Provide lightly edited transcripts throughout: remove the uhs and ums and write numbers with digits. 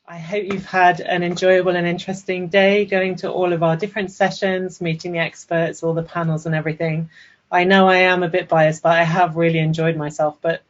I hope you've had an enjoyable and interesting day going to all of our different sessions, meeting the experts, all the panels and everything. I know I am a bit biased, but I have really enjoyed myself. But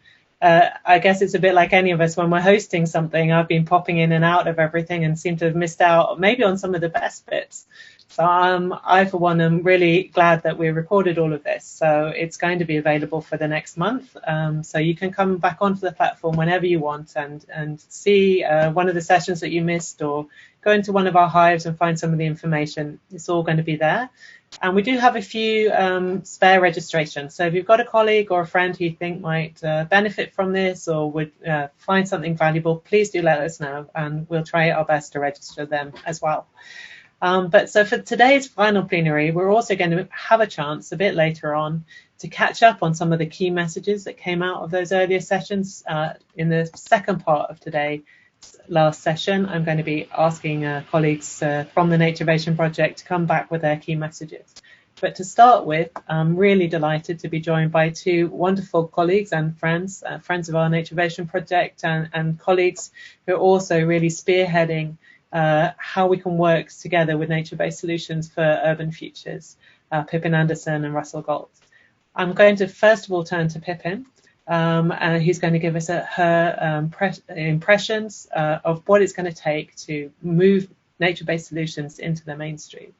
I guess it's a bit like any of us when we're hosting something. I've been popping in and out of everything and seem to have missed out maybe on some of the best bits. So I, for one, am really glad that we recorded all of this. So it's going to be available for the next month. So you can come back onto the platform whenever you want and see one of the sessions that you missed, or go into one of our hives and find some of the information. It's all going to be there. And we do have a few spare registrations. So if you've got a colleague or a friend who you think might benefit from this or would find something valuable, please do let us know, and we'll try our best to register them as well. But so for today's final plenary, we're also going to have a chance a bit later on to catch up on some of the key messages that came out of those earlier sessions. In the second part of today's last session, I'm going to be asking colleagues from the Naturvation project to come back with their key messages. But to start with, I'm really delighted to be joined by two wonderful colleagues and friends of our Naturvation project, and colleagues who are also really spearheading how we can work together with nature-based solutions for urban futures, Pippin Anderson and Russell Galt. I'm going to first of all turn to Pippin, and he's going to give us her impressions of what it's going to take to move nature-based solutions into the mainstream.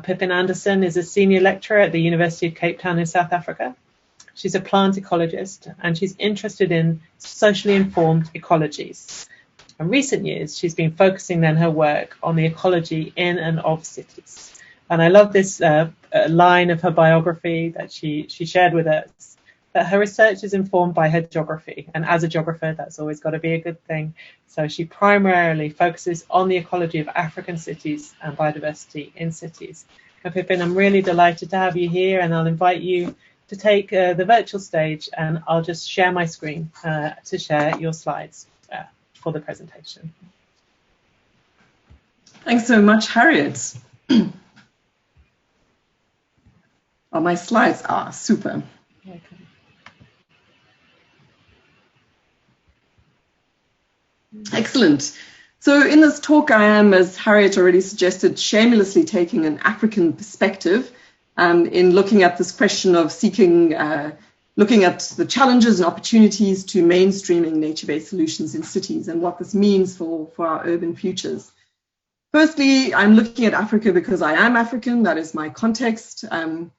Pippin Anderson is a senior lecturer at the University of Cape Town in South Africa. She's a plant ecologist, and she's interested in socially informed ecologies. In recent years, she's been focusing then her work on the ecology in and of cities. And I love this line of her biography that she shared with us, that her research is informed by her geography. And as a geographer, that's always got to be a good thing. So she primarily focuses on the ecology of African cities and biodiversity in cities. And Pippin, I'm really delighted to have you here, and I'll invite you to take the virtual stage, and I'll just share my screen to share your slides for the presentation. Thanks so much, Harriet. Oh, my slides are super. Okay. Excellent. So in this talk, I am, as Harriet already suggested, shamelessly taking an African perspective in looking at this question of looking at the challenges and opportunities to mainstreaming nature-based solutions in cities and what this means for our urban futures. Firstly, I'm looking at Africa because I am African, that is my context. And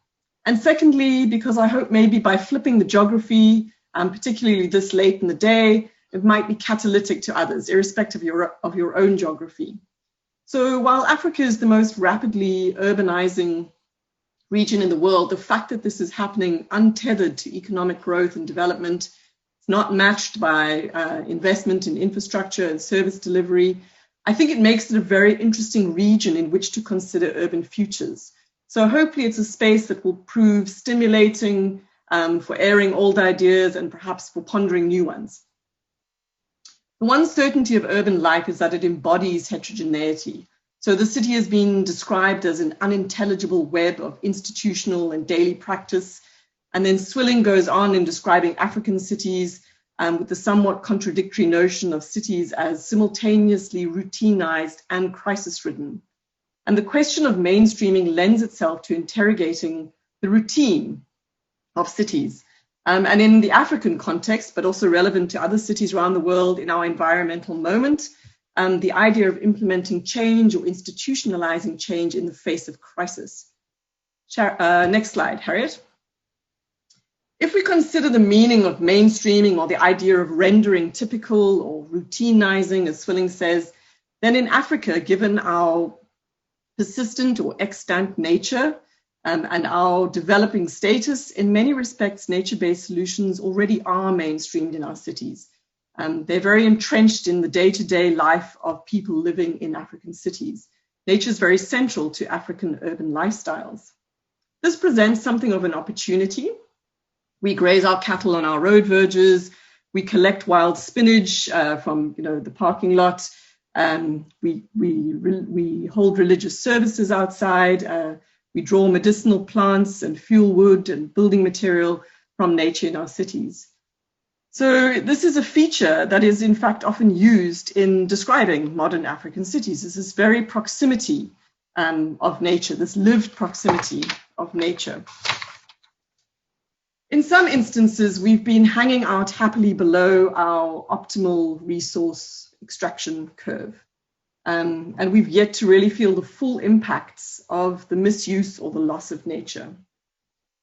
secondly, because I hope maybe by flipping the geography, particularly this late in the day, it might be catalytic to others, irrespective of your own geography. So while Africa is the most rapidly urbanizing region in the world, the fact that this is happening untethered to economic growth and development, it's not matched by investment in infrastructure and service delivery, I think it makes it a very interesting region in which to consider urban futures. So hopefully it's a space that will prove stimulating for airing old ideas and perhaps for pondering new ones. The one certainty of urban life is that it embodies heterogeneity. So the city has been described as an unintelligible web of institutional and daily practice. And then Swilling goes on in describing African cities with the somewhat contradictory notion of cities as simultaneously routinized and crisis-ridden. And the question of mainstreaming lends itself to interrogating the routine of cities. And in the African context, but also relevant to other cities around the world in our environmental moment, the idea of implementing change or institutionalizing change in the face of crisis. Next slide, Harriet. If we consider the meaning of mainstreaming, or the idea of rendering typical or routinizing, as Swilling says, then in Africa, given our persistent or extant nature and our developing status, in many respects, nature-based solutions already are mainstreamed in our cities. They're very entrenched in the day-to-day life of people living in African cities. Nature is very central to African urban lifestyles. This presents something of an opportunity. We graze our cattle on our road verges. We collect wild spinach from the parking lot. We hold religious services outside. We draw medicinal plants and fuel wood and building material from nature in our cities. So this is a feature that is in fact often used in describing modern African cities. This is very proximity of nature, this lived proximity of nature. In some instances, we've been hanging out happily below our optimal resource extraction curve. And we've yet to really feel the full impacts of the misuse or the loss of nature.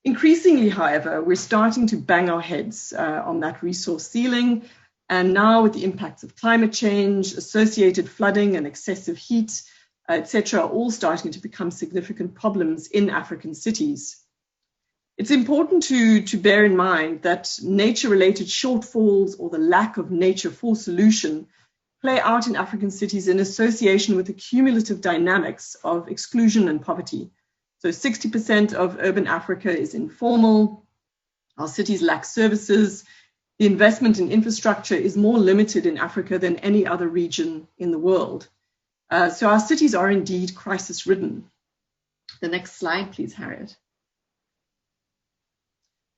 Increasingly, however, we're starting to bang our heads on that resource ceiling. And now with the impacts of climate change, associated flooding and excessive heat, etc., all starting to become significant problems in African cities. It's important to bear in mind that nature-related shortfalls or the lack of nature for solution play out in African cities in association with the cumulative dynamics of exclusion and poverty. So 60% of urban Africa is informal. Our cities lack services. The investment in infrastructure is more limited in Africa than any other region in the world. So our cities are indeed crisis-ridden. The next slide, please, Harriet.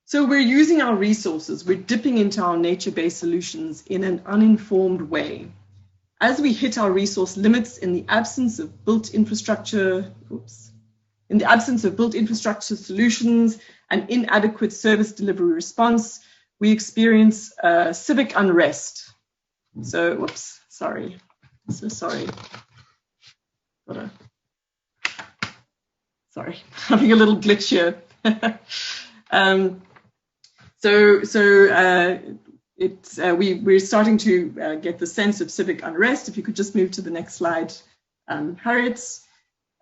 So we're using our resources. We're dipping into our nature-based solutions in an uninformed way. As we hit our resource limits in the absence of built infrastructure, solutions and inadequate service delivery response, we experience civic unrest. So, sorry. Sorry, having a little glitch here. We're starting to get the sense of civic unrest. If you could just move to the next slide, Harriet.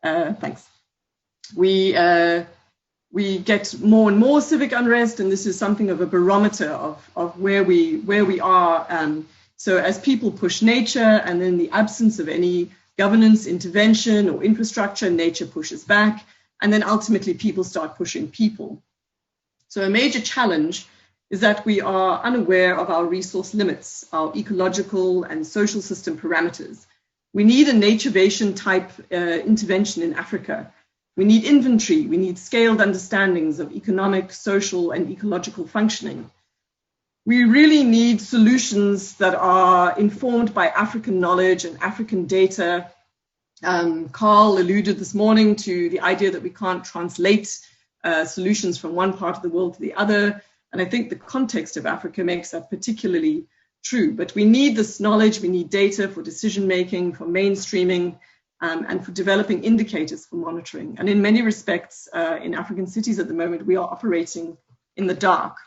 Thanks. We get more and more civic unrest, and this is something of a barometer of where we are. So as people push nature, and in the absence of any governance, intervention, or infrastructure, nature pushes back, and then ultimately people start pushing people. So a major challenge is that we are unaware of our resource limits, our ecological and social system parameters. We need a Naturvation type intervention in Africa. We need inventory, we need scaled understandings of economic, social, and ecological functioning. We really need solutions that are informed by African knowledge and African data. Carl alluded this morning to the idea that we can't translate solutions from one part of the world to the other. And I think the context of Africa makes that particularly true. But we need this knowledge, we need data for decision making, for mainstreaming, and for developing indicators for monitoring. And in many respects, in African cities at the moment, we are operating in the dark.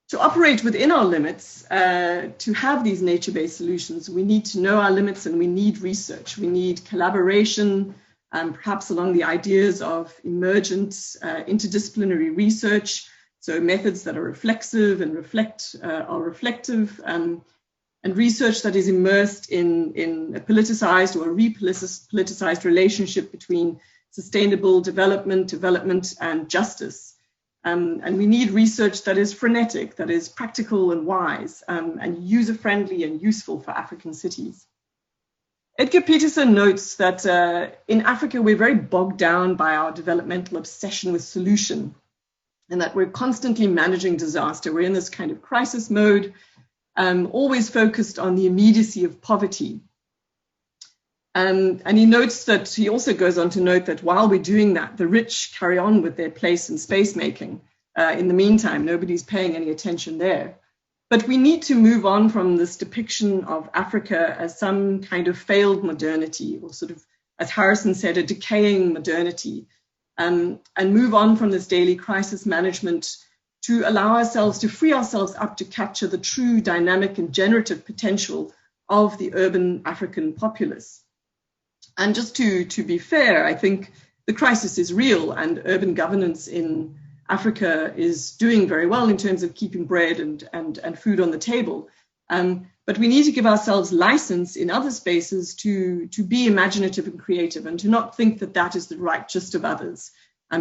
To operate within our limits, to have these nature-based solutions, we need to know our limits and we need research. We need collaboration, perhaps along the ideas of emergent interdisciplinary research, so methods that are reflexive and are reflective, and research that is immersed in a politicized or a repoliticized relationship between sustainable development and justice. And we need research that is frenetic, that is practical and wise, and user-friendly and useful for African cities. Edgar Peterson notes that in Africa, we're very bogged down by our developmental obsession with solution, and that we're constantly managing disaster. We're in this kind of crisis mode, always focused on the immediacy of poverty. And he also goes on to note that while we're doing that, the rich carry on with their place in space making. In the meantime, nobody's paying any attention there. But we need to move on from this depiction of Africa as some kind of failed modernity, or sort of, as Harrison said, a decaying modernity, and move on from this daily crisis management to allow ourselves to free ourselves up to capture the true dynamic and generative potential of the urban African populace. And just to be fair, I think the crisis is real, and urban governance in Africa is doing very well in terms of keeping bread and food on the table. But we need to give ourselves license in other spaces to be imaginative and creative, and to not think that that is the right gist of others,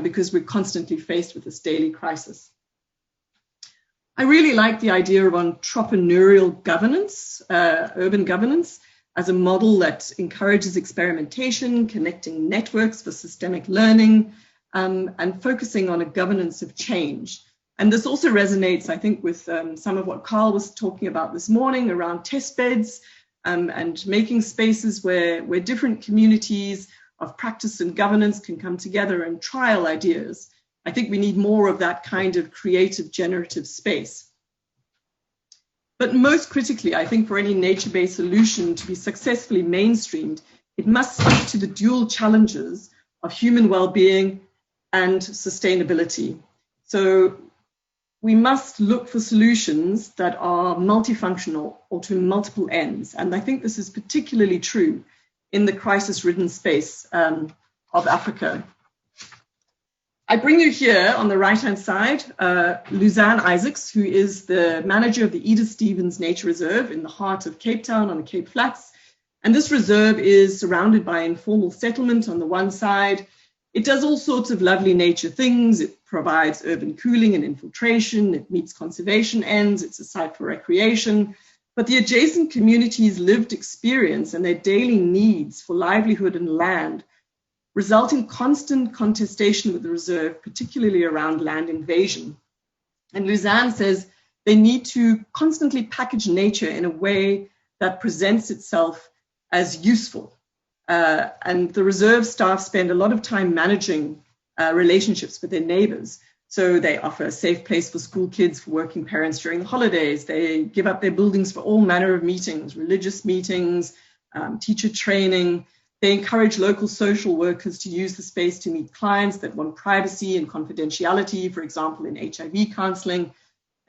because we're constantly faced with this daily crisis. I really like the idea of entrepreneurial governance, urban governance, as a model that encourages experimentation, connecting networks for systemic learning, and focusing on a governance of change. And this also resonates, I think, with some of what Carl was talking about this morning around test beds and making spaces where different communities of practice and governance can come together and trial ideas. I think we need more of that kind of creative, generative space. But most critically, I think for any nature-based solution to be successfully mainstreamed, it must speak to the dual challenges of human well-being and sustainability. So we must look for solutions that are multifunctional or to multiple ends. And I think this is particularly true in the crisis-ridden space of Africa. I bring you here on the right-hand side, Luzanne Isaacs, who is the manager of the Edith Stephens Nature Reserve in the heart of Cape Town on the Cape Flats. And this reserve is surrounded by informal settlement on the one side. It does all sorts of lovely nature things. It provides urban cooling and infiltration. It meets conservation ends. It's a site for recreation. But the adjacent community's lived experience and their daily needs for livelihood and land result in constant contestation with the reserve, particularly around land invasion. And Luzanne says they need to constantly package nature in a way that presents itself as useful. And the reserve staff spend a lot of time managing relationships with their neighbors. So they offer a safe place for school kids, for working parents during the holidays. They give up their buildings for all manner of meetings, religious meetings, teacher training. They encourage local social workers to use the space to meet clients that want privacy and confidentiality, for example, in HIV counseling.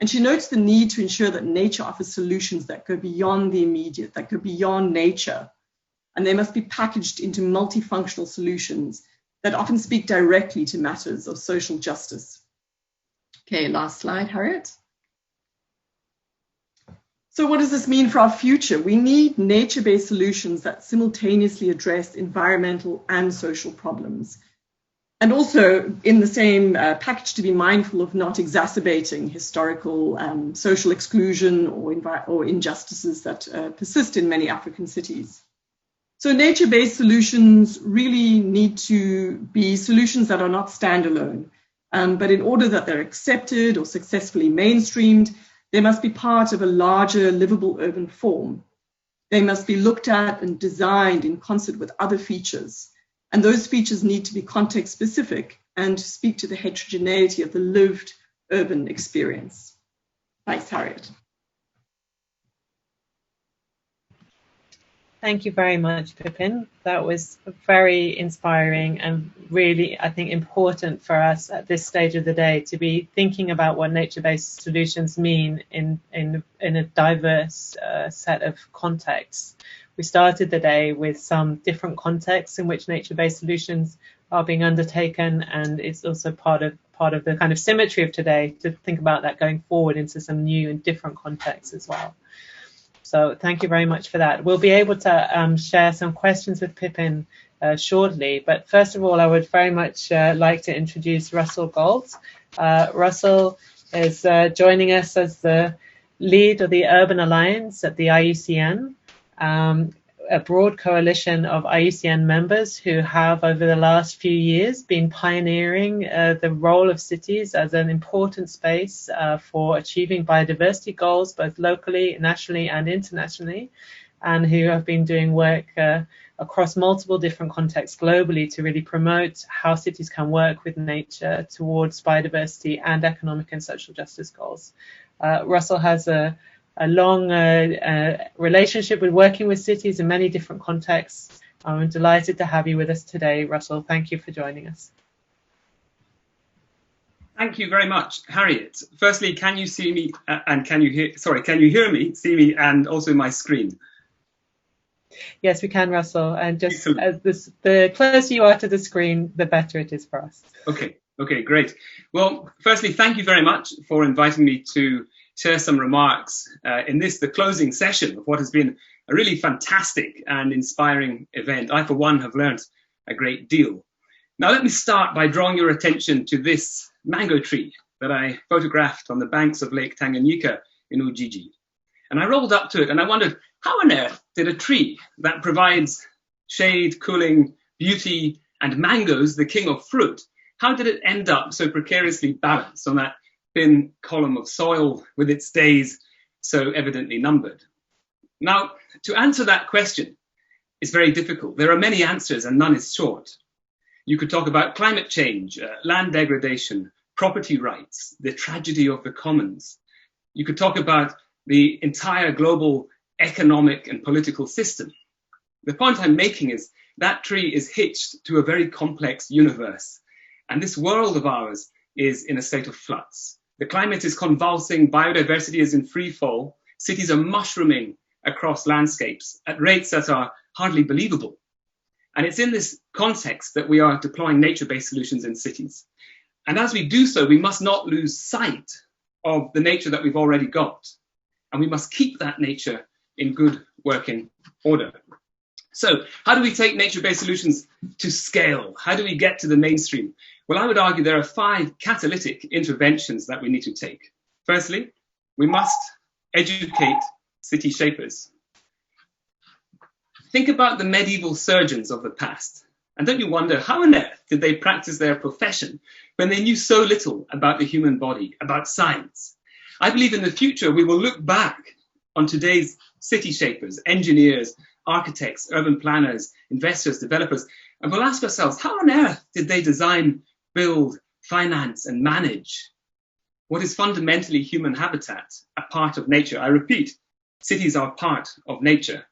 And she notes the need to ensure that nature offers solutions that go beyond the immediate, that go beyond nature. And they must be packaged into multifunctional solutions that often speak directly to matters of social justice. Okay, last slide, Harriet. So what does this mean for our future? We need nature-based solutions that simultaneously address environmental and social problems. And also in the same package to be mindful of not exacerbating historical social exclusion or injustices that persist in many African cities. So nature-based solutions really need to be solutions that are not standalone, but in order that they're accepted or successfully mainstreamed, they must be part of a larger livable urban form. They must be looked at and designed in concert with other features. And those features need to be context specific and speak to the heterogeneity of the lived urban experience. Thanks, Harriet. Thank you very much, Pippin. That was very inspiring and really, I think, important for us at this stage of the day to be thinking about what nature-based solutions mean in a diverse set of contexts. We started the day with some different contexts in which nature-based solutions are being undertaken, and it's also part of the kind of symmetry of today to think about that going forward into some new and different contexts as well. So thank you very much for that. We'll be able to share some questions with Pippin shortly, but first of all, I would very much like to introduce Russell Galt. Russell is joining us as the lead of the Urban Alliance at the IUCN, a broad coalition of IUCN members who have, over the last few years, been pioneering the role of cities as an important space for achieving biodiversity goals, both locally, nationally, and internationally, and who have been doing work across multiple different contexts globally to really promote how cities can work with nature towards biodiversity and economic and social justice goals. Russell has a long relationship with working with cities in many different contexts. I'm delighted to have you with us today, Russell. Thank you for joining us. Thank you very much, Harriet. Firstly, can you see me and can you hear me, see me, and also my screen? Yes, we can, Russell. And just the closer you are to the screen, the better it is for us. Okay, great. Well, firstly, thank you very much for inviting me to share some remarks in the closing session of what has been a really fantastic and inspiring event. I, for one, have learned a great deal. Now, let me start by drawing your attention to this mango tree that I photographed on the banks of Lake Tanganyika in Ujiji. And I rolled up to it and I wondered, how on earth did a tree that provides shade, cooling, beauty, and mangoes, the king of fruit, how did it end up so precariously balanced on that thin column of soil with its days so evidently numbered? Now, to answer that question is very difficult. There are many answers and none is short. You could talk about climate change, land degradation, property rights, the tragedy of the commons. You could talk about the entire global economic and political system. The point I'm making is that tree is hitched to a very complex universe, and this world of ours is in a state of flux. The climate is convulsing, biodiversity is in free fall, cities are mushrooming across landscapes at rates that are hardly believable. And it's in this context that we are deploying nature-based solutions in cities. And as we do so, we must not lose sight of the nature that we've already got. And we must keep that nature in good working order. So how do we take nature-based solutions to scale? How do we get to the mainstream? Well, I would argue there are 5 catalytic interventions that we need to take. Firstly, we must educate city shapers. Think about the medieval surgeons of the past. And don't you wonder, how on earth did they practice their profession when they knew so little about the human body, about science? I believe in the future we will look back on today's city shapers, engineers, architects, urban planners, investors, developers, and we'll ask ourselves, how on earth did they design, build, finance, and manage what is fundamentally human habitat, a part of nature? I repeat, cities are part of nature.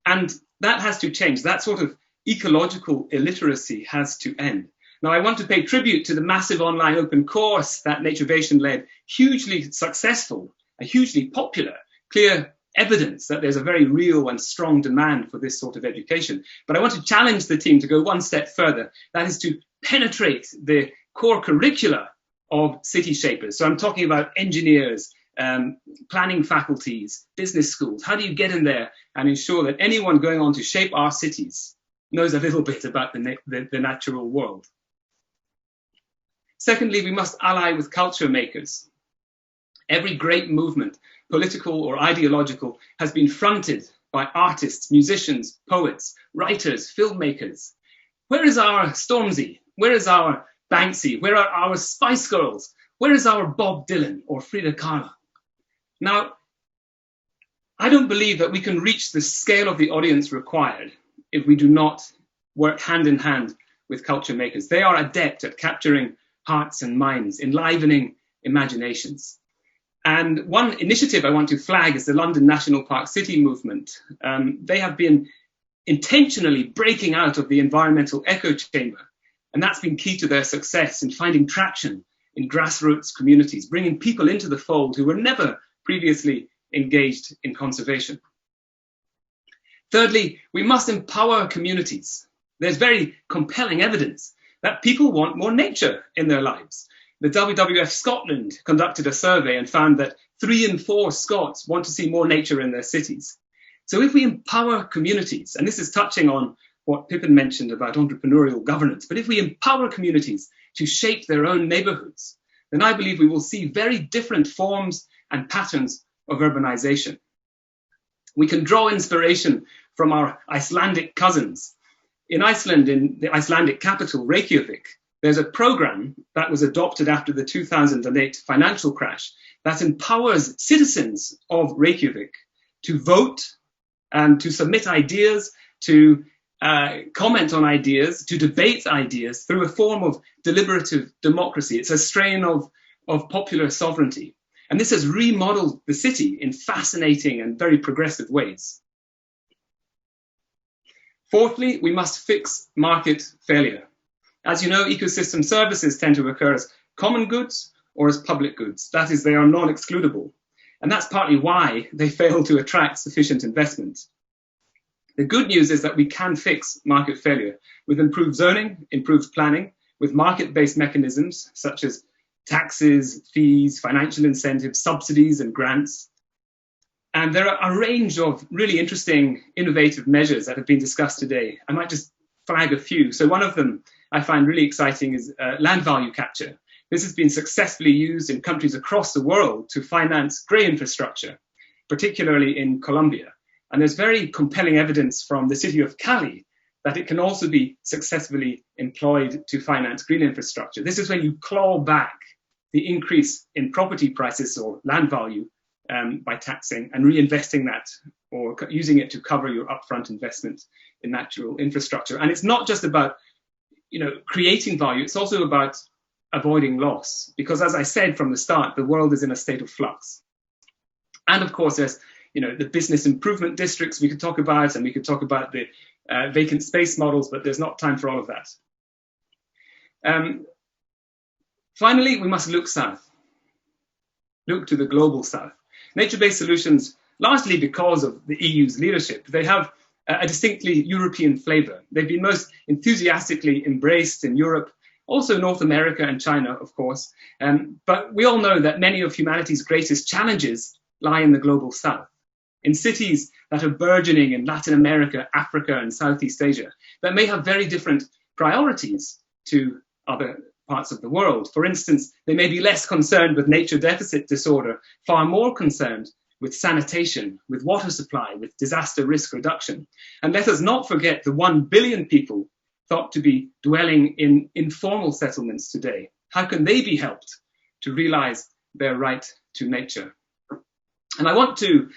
And that has to change. That sort of ecological illiteracy has to end. Now, I want to pay tribute to the massive online open course that Naturvation led, hugely successful, hugely popular, clear evidence that there's a very real and strong demand for this sort of education. But I want to challenge the team to go one step further. That is to penetrate the core curricula of city shapers. So I'm talking about engineers, planning faculties, business schools. How do you get in there and ensure that anyone going on to shape our cities knows a little bit about the natural world? Secondly, we must ally with culture makers. Every great movement, political or ideological, has been fronted by artists, musicians, poets, writers, filmmakers. Where is our Stormzy? Where is our Banksy? Where are our Spice Girls? Where is our Bob Dylan or Frida Kahlo? Now, I don't believe that we can reach the scale of the audience required if we do not work hand in hand with culture makers. They are adept at capturing hearts and minds, enlivening imaginations. And one initiative I want to flag is the London National Park City movement. They have been intentionally breaking out of the environmental echo chamber. And that's been key to their success in finding traction in grassroots communities, bringing people into the fold who were never previously engaged in conservation. Thirdly, we must empower communities. There's very compelling evidence that people want more nature in their lives. The WWF Scotland conducted a survey and found that 3 in 4 Scots want to see more nature in their cities. So if we empower communities, and this is touching on what Pippin mentioned about entrepreneurial governance, but if we empower communities to shape their own neighborhoods, then I believe we will see very different forms and patterns of urbanization. We can draw inspiration from our Icelandic cousins. In Iceland, in the Icelandic capital, Reykjavik, there's a program that was adopted after the 2008 financial crash that empowers citizens of Reykjavik to vote and to submit ideas, to comment on ideas, to debate ideas through a form of deliberative democracy. It's a strain of popular sovereignty. And this has remodeled the city in fascinating and very progressive ways. Fourthly, we must fix market failure. As you know, ecosystem services tend to occur as common goods or as public goods. That is, they are non-excludable. And that's partly why they fail to attract sufficient investment. The good news is that we can fix market failure with improved zoning, improved planning, with market-based mechanisms such as taxes, fees, financial incentives, subsidies, and grants. And there are a range of really interesting, innovative measures that have been discussed today. I might just flag a few. So one of them I find really exciting is land value capture. This has been successfully used in countries across the world to finance grey infrastructure, particularly in Colombia. And there's very compelling evidence from the city of Cali that it can also be successfully employed to finance green infrastructure. This is when you claw back the increase in property prices or land value by taxing and reinvesting that or using it to cover your upfront investment in natural infrastructure. And it's not just about, creating value, it's also about avoiding loss. Because as I said from the start, the world is in a state of flux. And of course, there's, the business improvement districts we could talk about, and we could talk about the vacant space models, but there's not time for all of that. Finally, we must look south. Look to the global south. Nature-based solutions, largely because of the EU's leadership, they have a distinctly European flavor. They've been most enthusiastically embraced in Europe, also North America and China, of course. But we all know that many of humanity's greatest challenges lie in the global south, in cities that are burgeoning in Latin America, Africa, and Southeast Asia, that may have very different priorities to other parts of the world. For instance, they may be less concerned with nature deficit disorder, far more concerned with sanitation, with water supply, with disaster risk reduction. And let us not forget the 1 billion people thought to be dwelling in informal settlements today. How can they be helped to realize their right to nature? And I want to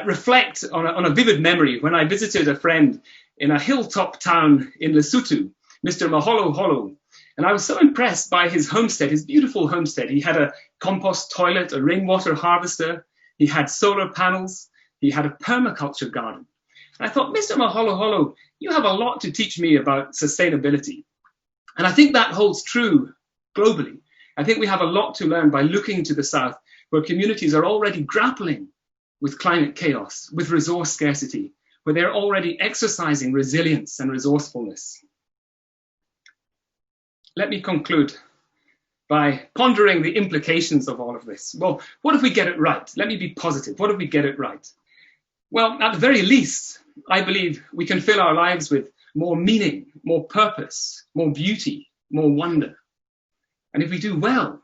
reflect on a vivid memory when I visited a friend in a hilltop town in Lesotho, Mr. Maholo Holo. And I was so impressed by his homestead, his beautiful homestead. He had a compost toilet, a rainwater harvester, he had solar panels, he had a permaculture garden. And I thought, Mr. Maholo Holo, you have a lot to teach me about sustainability. And I think that holds true globally. I think we have a lot to learn by looking to the south, where communities are already grappling with climate chaos, with resource scarcity, where they're already exercising resilience and resourcefulness. Let me conclude by pondering the implications of all of this. Well, what if we get it right? Let me be positive. What if we get it right? Well, at the very least, I believe we can fill our lives with more meaning, more purpose, more beauty, more wonder. And if we do well,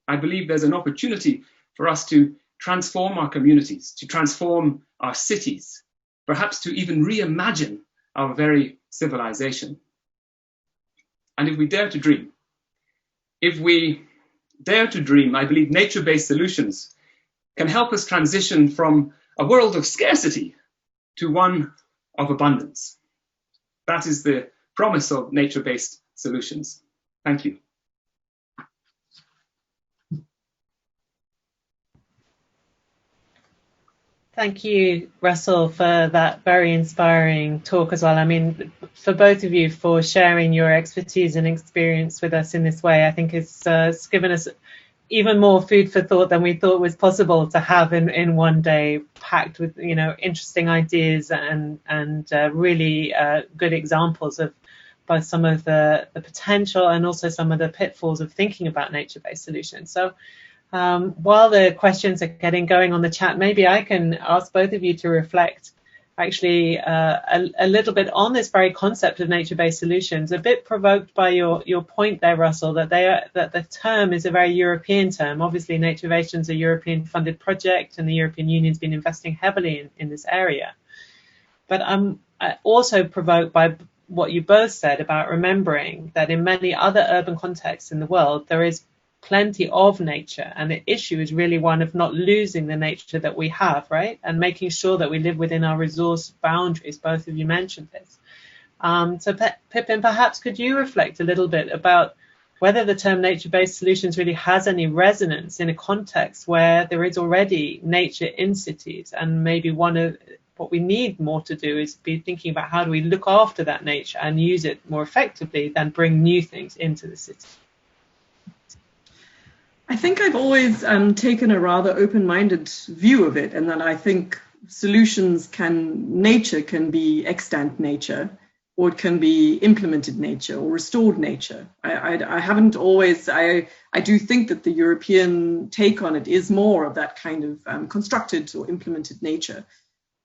I believe there's an opportunity for us to transform our communities, to transform our cities, perhaps to even reimagine our very civilization. And if we dare to dream, I believe nature-based solutions can help us transition from a world of scarcity to one of abundance. That is the promise of nature-based solutions. Thank you. Thank you, Russell, for that very inspiring talk as well. I mean, for both of you for sharing your expertise and experience with us in this way, I think it's given us even more food for thought than we thought was possible to have in one day, packed with, interesting ideas and really good examples of both some of the potential and also some of the pitfalls of thinking about nature-based solutions. So while the questions are getting going on the chat, maybe I can ask both of you to reflect actually a little bit on this very concept of nature-based solutions, a bit provoked by your point there, Russell, that the term is a very European term. Obviously, Naturvation is a European-funded project, and the European Union's been investing heavily in this area. But I'm also provoked by what you both said about remembering that in many other urban contexts in the world, there is plenty of nature, and the issue is really one of not losing the nature that we have, right? And making sure that we live within our resource boundaries. Both of you mentioned this. So Pippin, perhaps could you reflect a little bit about whether the term nature-based solutions really has any resonance in a context where there is already nature in cities, and maybe one of what we need more to do is be thinking about how do we look after that nature and use it more effectively than bring new things into the city. I think I've always taken a rather open-minded view of it, and that I think nature can be extant nature, or it can be implemented nature or restored nature. I haven't always, I do think that the European take on it is more of that kind of constructed or implemented nature.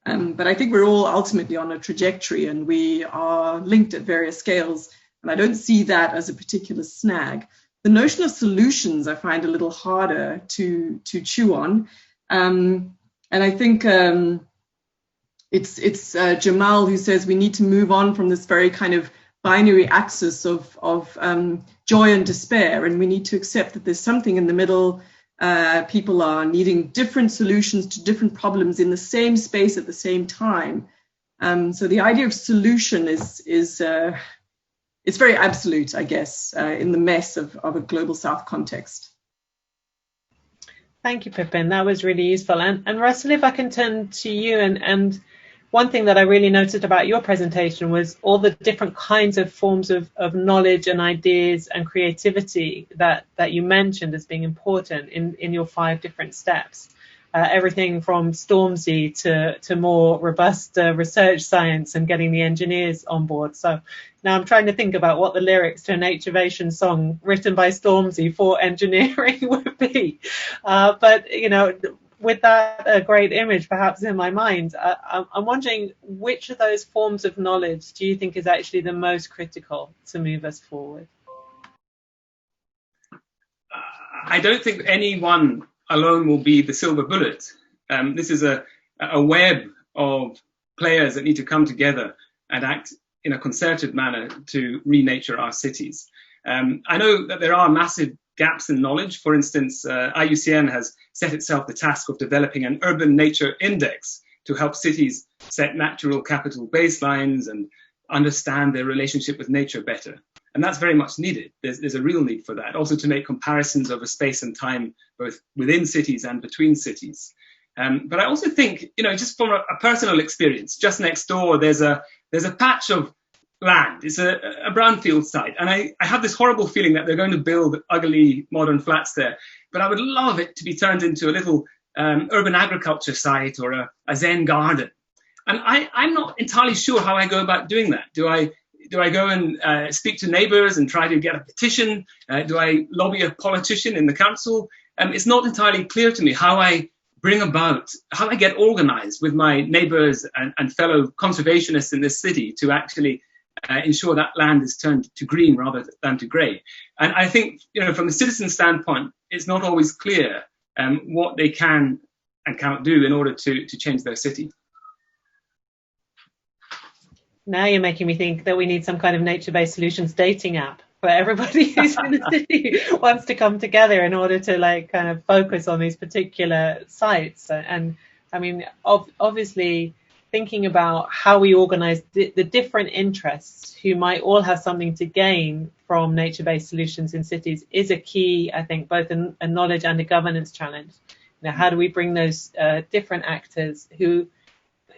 But I think we're all ultimately on a trajectory, and we are linked at various scales, and I don't see that as a particular snag. The notion of solutions I find a little harder to chew on, and I think it's Jamal who says we need to move on from this very kind of binary axis of joy and despair, and we need to accept that there's something in the middle. People are needing different solutions to different problems in the same space at the same time. So the idea of solution is it's very absolute, I guess, in the mess of a global South context. Thank you, Pippin. That was really useful. And Russell, if I can turn to you, and one thing that I really noticed about your presentation was all the different kinds of forms of knowledge and ideas and creativity that you mentioned as being important in your 5 different steps. Everything from Stormzy to more robust research science and getting the engineers on board. So now I'm trying to think about what the lyrics to a Naturvation song written by Stormzy for engineering would be. But, you know, with that great image perhaps in my mind, I'm wondering which of those forms of knowledge do you think is actually the most critical to move us forward? I don't think any one alone will be the silver bullet. This is a web of players that need to come together and act in a concerted manner to renature our cities. I know that there are massive gaps in knowledge. For instance, IUCN has set itself the task of developing an urban nature index to help cities set natural capital baselines and understand their relationship with nature better. And that's very much needed. There's a real need for that. Also to make comparisons over space and time, both within cities and between cities. But I also think, you know, just from a personal experience, just next door, there's a patch of land. It's a brownfield site. And I have this horrible feeling that they're going to build ugly modern flats there. But I would love it to be turned into a little urban agriculture site or a Zen garden. And I'm not entirely sure how I go about doing that. Do I go and speak to neighbours and try to get a petition? Do I lobby a politician in the council? It's not entirely clear to me how I get organised with my neighbours and fellow conservationists in this city to actually ensure that land is turned to green rather than to grey. And I think, you know, from the citizen standpoint, it's not always clear what they can and cannot do in order to change their city. Now you're making me think that we need some kind of nature-based solutions dating app for everybody who's in the city wants to come together in order to like kind of focus on these particular sites. And I mean, obviously thinking about how we organize the different interests who might all have something to gain from nature-based solutions in cities is a key, I think, both a knowledge and a governance challenge. You know, how do we bring those different actors who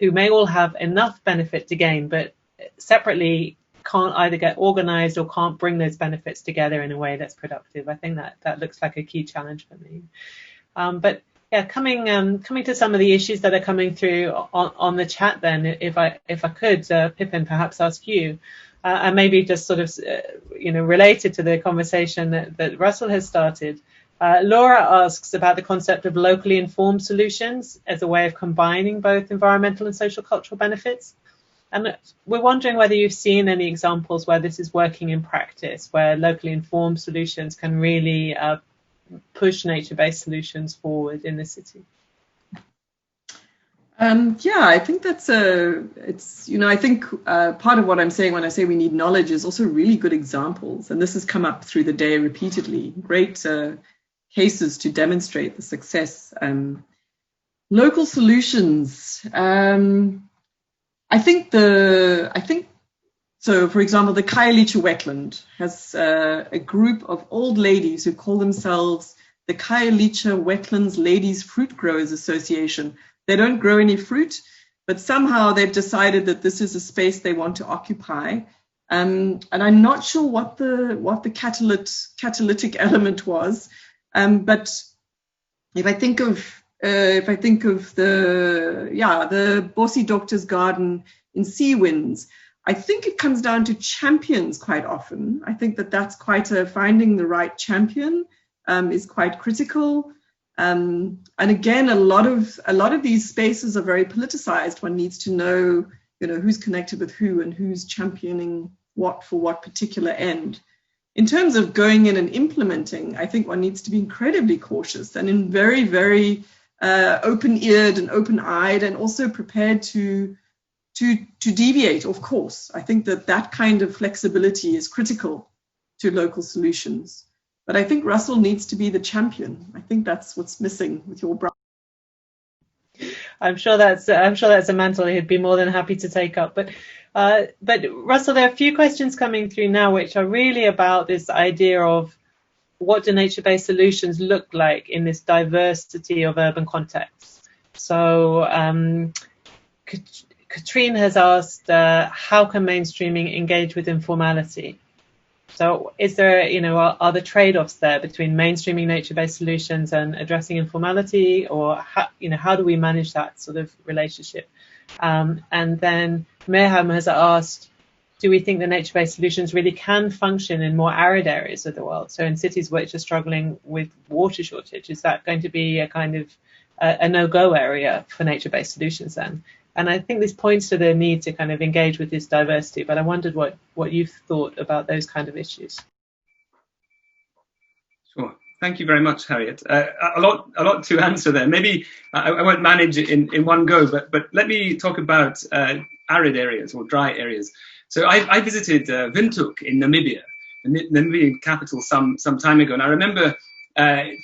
may all have enough benefit to gain, but separately can't either get organized or can't bring those benefits together in a way that's productive. I think that looks like a key challenge for me. But yeah, coming to some of the issues that are coming through on the chat then, if I could, Pippin, perhaps ask you, and maybe just sort of, related to the conversation that Russell has started. Laura asks about the concept of locally informed solutions as a way of combining both environmental and social cultural benefits. And we're wondering whether you've seen any examples where this is working in practice, where locally informed solutions can really push nature-based solutions forward in the city. Yeah, I think I think part of what I'm saying when I say we need knowledge is also really good examples. And this has come up through the day repeatedly. Great cases to demonstrate the success. Local solutions. I think so. For example, the Khayelitsha wetland has a group of old ladies who call themselves the Khayelitsha Wetlands Ladies Fruit Growers Association. They don't grow any fruit, but somehow they've decided that this is a space they want to occupy. And I'm not sure what the catalytic element was. But if I think of the Bossy Doctor's Garden in Seawinds, I think it comes down to champions quite often. I think that's finding the right champion is quite critical. And again, a lot of these spaces are very politicized. One needs to know, who's connected with who and who's championing what for what particular end. In terms of going in and implementing, I think one needs to be incredibly cautious and in very, very open-eared and open-eyed, and also prepared to to deviate, of course. I think that kind of flexibility is critical to local solutions. But I think Russell needs to be the champion. I think that's what's missing with your brother. I'm sure that's a mantle he'd be more than happy to take up. But Russell, there are a few questions coming through now which are really about this idea of what do nature-based solutions look like in this diversity of urban contexts. So Katrine has asked, how can mainstreaming engage with informality? So is there, are there trade-offs there between mainstreaming nature-based solutions and addressing informality, or how do we manage that sort of relationship? And then Meham has asked, do we think that nature-based solutions really can function in more arid areas of the world? So in cities which are struggling with water shortage, is that going to be a kind of a no-go area for nature-based solutions then? And I think this points to the need to kind of engage with this diversity, but I wondered what you've thought about those kind of issues. Sure. Thank you very much, Harriet. A lot to answer there. Maybe I won't manage it in one go, but let me talk about arid areas or dry areas. So I visited Windhoek in Namibia, the Namibian capital, some time ago, and I remember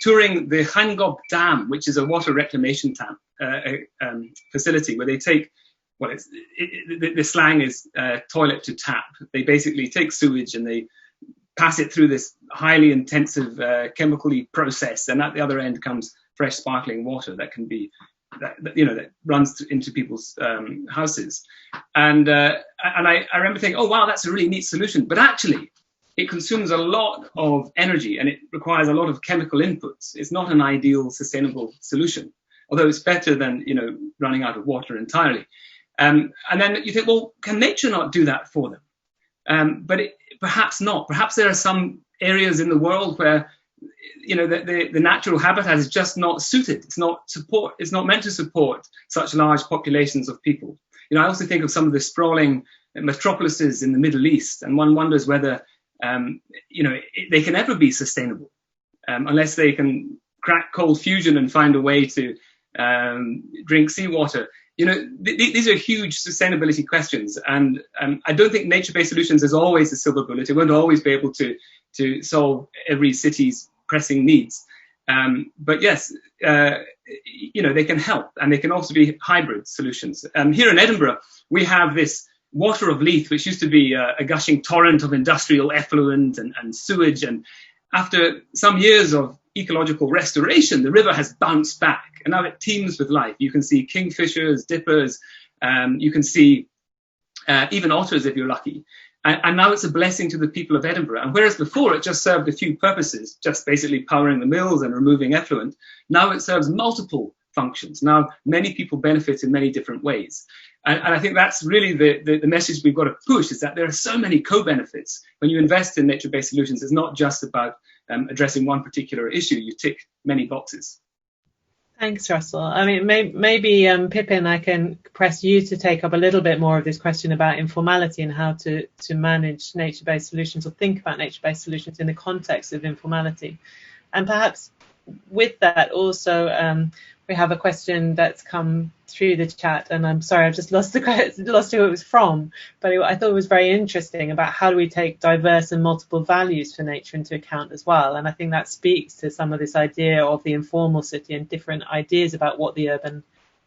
touring the Geingob Dam, which is a water reclamation facility where they take, the slang is toilet to tap. They basically take sewage and they pass it through this highly intensive chemically process, and at the other end comes fresh sparkling water that can be that runs into people's houses. And I remember thinking, oh wow, that's a really neat solution, but actually it consumes a lot of energy and it requires a lot of chemical inputs. It's not an ideal sustainable solution, although it's better than running out of water entirely. And then you think, well, can nature not do that for them? But perhaps not. Perhaps there are some areas in the world where the natural habitat is just not suited. It's not meant to support such large populations of people. I also think of some of the sprawling metropolises in the Middle East, and one wonders whether they can ever be sustainable unless they can crack cold fusion and find a way to drink seawater. These are huge sustainability questions, and I don't think nature-based solutions is always a silver bullet. It won't always be able to solve every city's pressing needs. But yes, they can help, and they can also be hybrid solutions. Here in Edinburgh, we have this Water of Leith, which used to be a gushing torrent of industrial effluent and sewage. And after some years of ecological restoration, the river has bounced back, and now it teems with life. You can see kingfishers, dippers, you can see even otters if you're lucky. And now it's a blessing to the people of Edinburgh. And whereas before it just served a few purposes, just basically powering the mills and removing effluent, now it serves multiple functions. Now many people benefit in many different ways. And I think that's really the message we've got to push, is that there are so many co-benefits. When you invest in nature-based solutions, it's not just about addressing one particular issue. You tick many boxes. Thanks, Russell. I mean, maybe Pippin, I can press you to take up a little bit more of this question about informality and how to manage nature-based solutions, or think about nature-based solutions in the context of informality. And perhaps with that also, we have a question that's come through the chat, and I'm sorry, I've just lost who it was from, but I thought it was very interesting about how do we take diverse and multiple values for nature into account as well. And I think that speaks to some of this idea of the informal city and different ideas about what the urban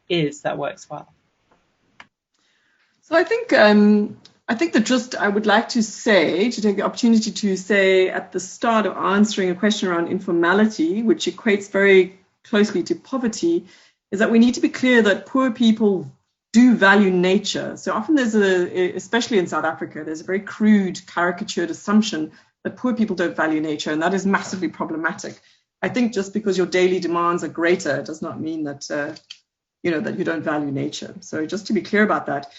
is that works well. So I think that I would like to take the opportunity to say at the start of answering a question around informality, which equates very closely to poverty, is that we need to be clear that poor people do value nature. So often especially in South Africa, there's a very crude, caricatured assumption that poor people don't value nature, and that is massively problematic. I think just because your daily demands are greater does not mean that that you don't value nature. So just to be clear about that.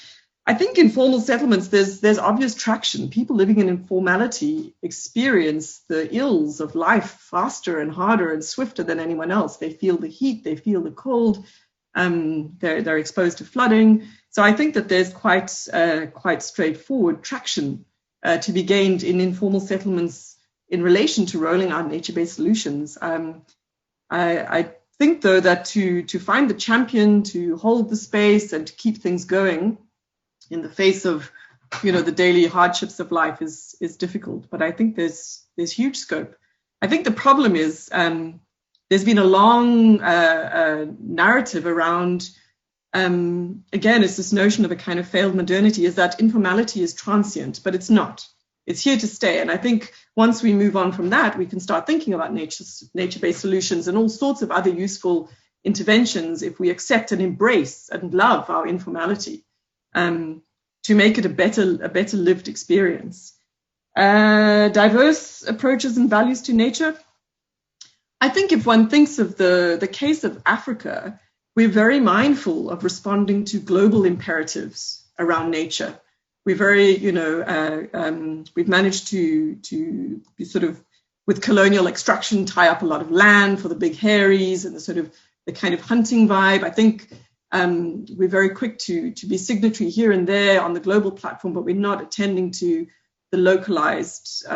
I think in formal settlements, there's obvious traction. People living in informality experience the ills of life faster and harder and swifter than anyone else. They feel the heat, they feel the cold, they're exposed to flooding. So I think that there's quite straightforward traction to be gained in informal settlements in relation to rolling out nature-based solutions. I think, though, that to find the champion, to hold the space and to keep things going, in the face of, the daily hardships of life is difficult. But I think there's huge scope. I think the problem is there's been a long narrative around, again, it's this notion of a kind of failed modernity, is that informality is transient, but it's not. It's here to stay. And I think once we move on from that, we can start thinking about nature-based solutions and all sorts of other useful interventions if we accept and embrace and love our informality, to make it a better lived experience. Diverse approaches and values to nature. I think if one thinks of the case of Africa, we're very mindful of responding to global imperatives around nature. We're very, we've managed to be sort of, with colonial extraction, tie up a lot of land for the big hairies and the kind of hunting vibe. I think we're very quick to be signatory here and there on the global platform, but we're not attending to the localized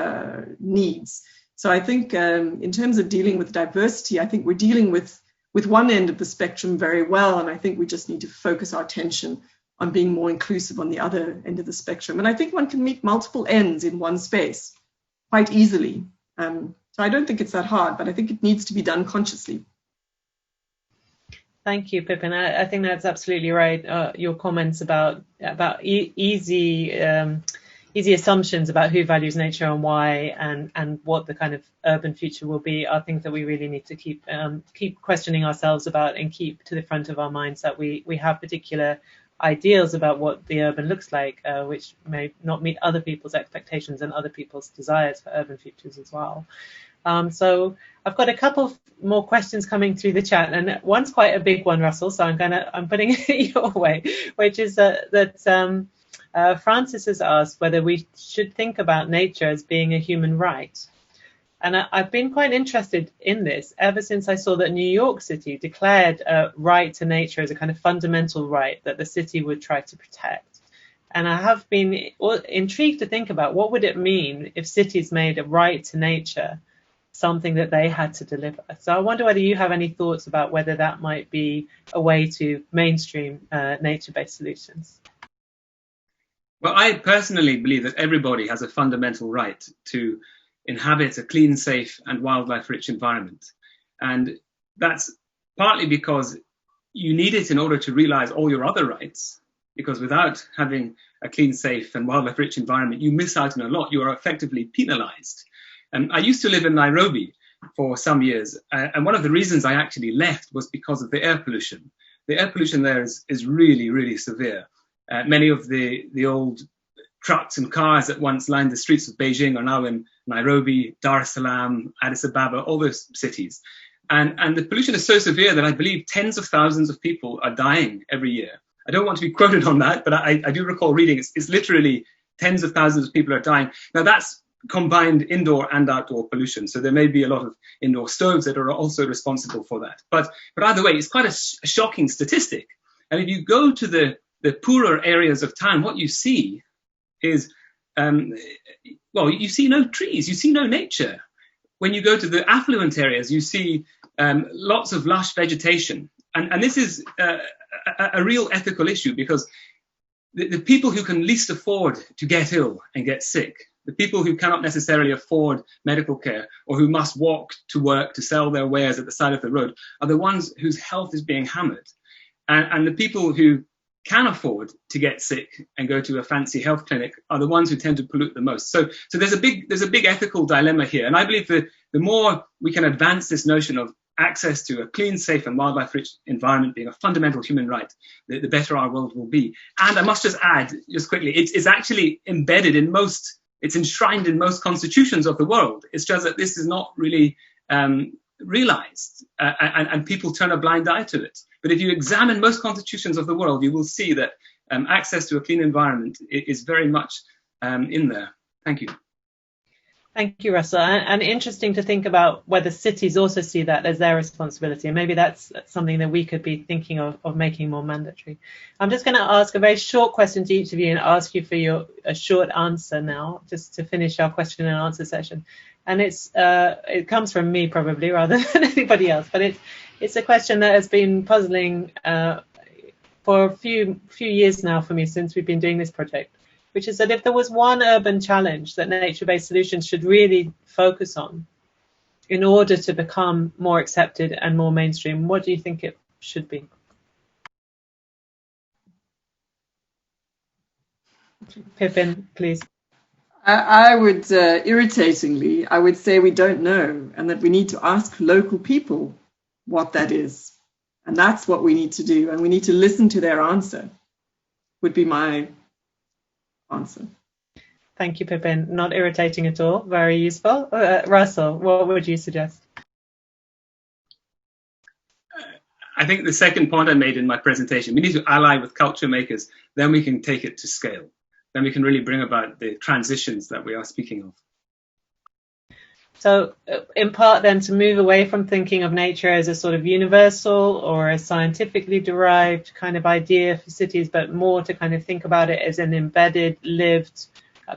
needs. So I think in terms of dealing with diversity, I think we're dealing with one end of the spectrum very well, and I think we just need to focus our attention on being more inclusive on the other end of the spectrum. And I think one can meet multiple ends in one space quite easily. So I don't think it's that hard, but I think it needs to be done consciously. Thank you, Pippin. I think that's absolutely right. Your comments about easy assumptions about who values nature and why, and what the kind of urban future will be, are things that we really need to keep questioning ourselves about, and keep to the front of our minds, that we have particular ideals about what the urban looks like, which may not meet other people's expectations and other people's desires for urban futures as well. So I've got a couple more questions coming through the chat, and one's quite a big one, Russell, so I'm putting it your way, which is that Francis has asked whether we should think about nature as being a human right. And I've been quite interested in this ever since I saw that New York City declared a right to nature as a kind of fundamental right that the city would try to protect. And I have been intrigued to think about what would it mean if cities made a right to nature something that they had to deliver. So I wonder whether you have any thoughts about whether that might be a way to mainstream nature-based solutions. Well, I personally believe that everybody has a fundamental right to inhabit a clean, safe and wildlife-rich environment. And that's partly because you need it in order to realize all your other rights, because without having a clean, safe and wildlife-rich environment, you miss out on a lot. You are effectively penalized. I used to live in Nairobi for some years, and one of the reasons I actually left was because of the air pollution. The air pollution there is really, really severe. Many of the old trucks and cars that once lined the streets of Beijing are now in Nairobi, Dar es Salaam, Addis Ababa, all those cities. And the pollution is so severe that I believe tens of thousands of people are dying every year. I don't want to be quoted on that, but I do recall reading it's literally tens of thousands of people are dying. Now that's combined indoor and outdoor pollution. So there may be a lot of indoor stoves that are also responsible for that. But either way, it's quite a shocking statistic. And if you go to the poorer areas of town, what you see is, you see no trees, you see no nature. When you go to the affluent areas, you see lots of lush vegetation. And this is a real ethical issue, because the people who can least afford to get ill and get sick, the people who cannot necessarily afford medical care or who must walk to work to sell their wares at the side of the road, are the ones whose health is being hammered. And the people who can afford to get sick and go to a fancy health clinic are the ones who tend to pollute the most. So there's a big ethical dilemma here. And I believe that the more we can advance this notion of access to a clean, safe and wildlife-rich environment being a fundamental human right, the better our world will be. And I must just add, just quickly, it's actually embedded in it's enshrined in most constitutions of the world. It's just that this is not really realized, and people turn a blind eye to it. But if you examine most constitutions of the world, you will see that access to a clean environment is very much in there. Thank you. Thank you, Russell. And interesting to think about whether cities also see that as their responsibility. And maybe that's something that we could be thinking of making more mandatory. I'm just going to ask a very short question to each of you and ask you for a short answer now, just to finish our question and answer session. And it comes from me probably rather than anybody else, but it's a question that has been puzzling for a few years now for me since we've been doing this project, which is that if there was one urban challenge that nature-based solutions should really focus on in order to become more accepted and more mainstream, what do you think it should be? Pippin, please. I would, irritatingly, I would say we don't know, and that we need to ask local people what that is. And that's what we need to do, and we need to listen to their answer, would be my answer. Thank you, Pippin. Not irritating at all. Very useful. Russell, what would you suggest? I think the second point I made in my presentation, we need to ally with culture makers, then we can take it to scale. Then we can really bring about the transitions that we are speaking of. So in part then to move away from thinking of nature as a sort of universal or a scientifically derived kind of idea for cities, but more to kind of think about it as an embedded, lived,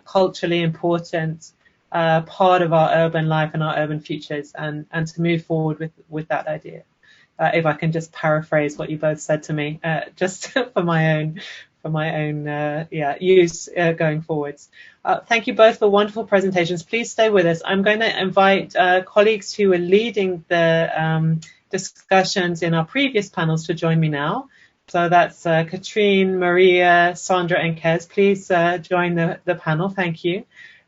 culturally important part of our urban life and our urban futures, and to move forward with that idea. If I can just paraphrase what you both said to me, just for my own use going forwards. Thank you both for wonderful presentations. Please stay with us. I'm going to invite colleagues who are leading the discussions in our previous panels to join me now. So that's Katrine, Maria, Sandra, and Kez. Please join the panel. Thank you.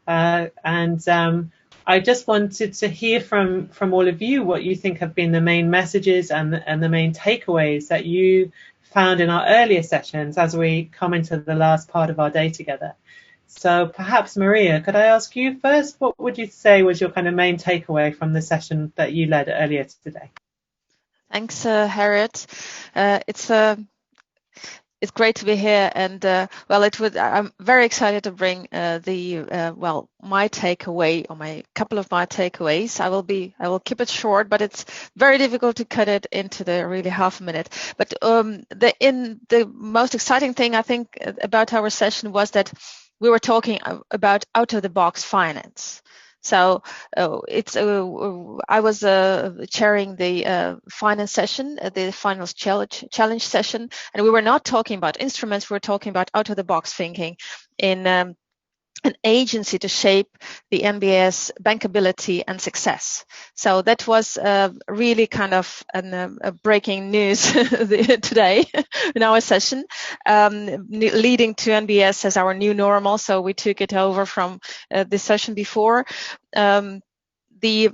I just wanted to hear from all of you what you think have been the main messages and the main takeaways that you found in our earlier sessions as we come into the last part of our day together. So perhaps, Maria, could I ask you first, what would you say was your kind of main takeaway from the session that you led earlier today? Thanks, Harriet. It's great to be here, and I'm very excited to bring my takeaway, or my couple of my takeaways. I will keep it short, but it's very difficult to cut it into the really half a minute. But the most exciting thing I think about our session was that we were talking about out-of-the-box finance. So I was chairing the finance session, the finance challenge session, and we were not talking about instruments. We were talking about out-of-the-box thinking in an agency to shape the NBS bankability and success. So that was really kind of a breaking news today in our session, leading to NBS as our new normal. So we took it over from the session before. The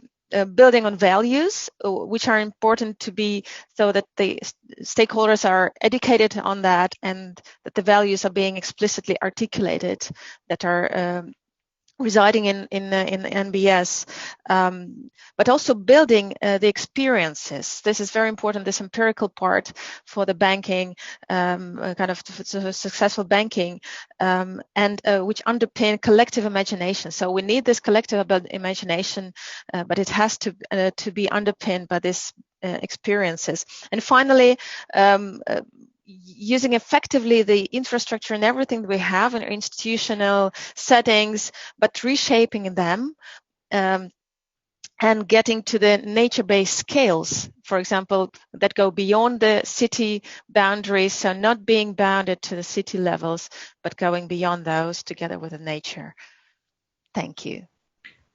building on values, which are important to be so that the stakeholders are educated on that, and that the values are being explicitly articulated, that are residing in NBS, but also building the experiences. This is very important, this empirical part for the banking, kind of successful banking, and which underpin collective imagination. So we need this collective imagination, but it has to be underpinned by these experiences. And finally, using effectively the infrastructure and everything that we have in our institutional settings, but reshaping them and getting to the nature-based scales, for example, that go beyond the city boundaries, so not being bounded to the city levels, but going beyond those together with the nature. Thank you.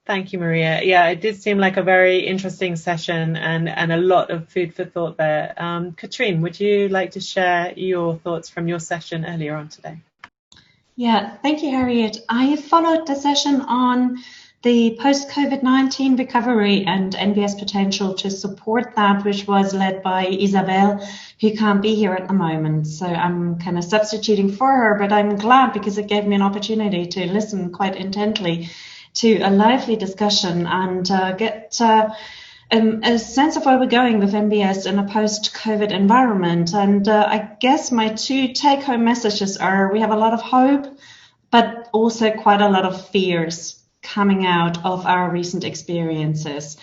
Thank you, Maria. Yeah, it did seem like a very interesting session and a lot of food for thought there. Katrine, would you like to share your thoughts from your session earlier on today? Yeah, thank you, Harriet. I followed the session on the post-COVID-19 recovery and NBS potential to support that, which was led by Isabel, who can't be here at the moment. So I'm kind of substituting for her, but I'm glad because it gave me an opportunity to listen quite intently to a lively discussion and get a sense of where we're going with NBS in a post-COVID environment. And I guess my two take-home messages are we have a lot of hope, but also quite a lot of fears coming out of our recent experiences.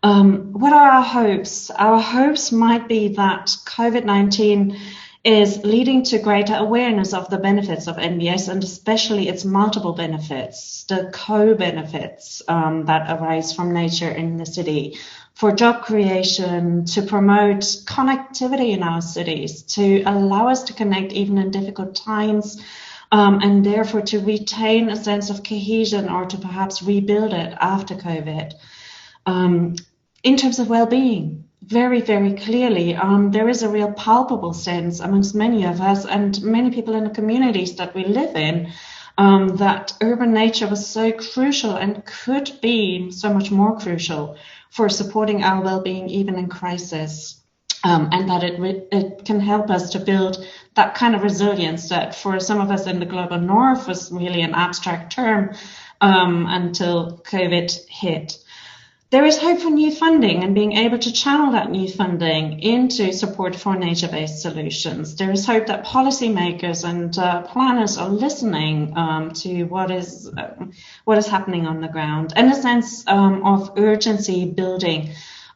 What are our hopes? Our hopes might be that COVID-19 is leading to greater awareness of the benefits of NBS, and especially its multiple benefits, the co-benefits that arise from nature in the city. for job creation, to promote connectivity in our cities, to allow us to connect even in difficult times, and therefore to retain a sense of cohesion or to perhaps rebuild it after COVID. In terms of well-being, very, very clearly, there is a real palpable sense amongst many of us and many people in the communities that we live in, that urban nature was so crucial and could be so much more crucial for supporting our well-being even in crisis, and that it can help us to build that kind of resilience that for some of us in the global north was really an abstract term until COVID hit. There is hope for new funding and being able to channel that new funding into support for nature-based solutions. There is hope that policymakers and planners are listening to what is happening on the ground, and a sense of urgency building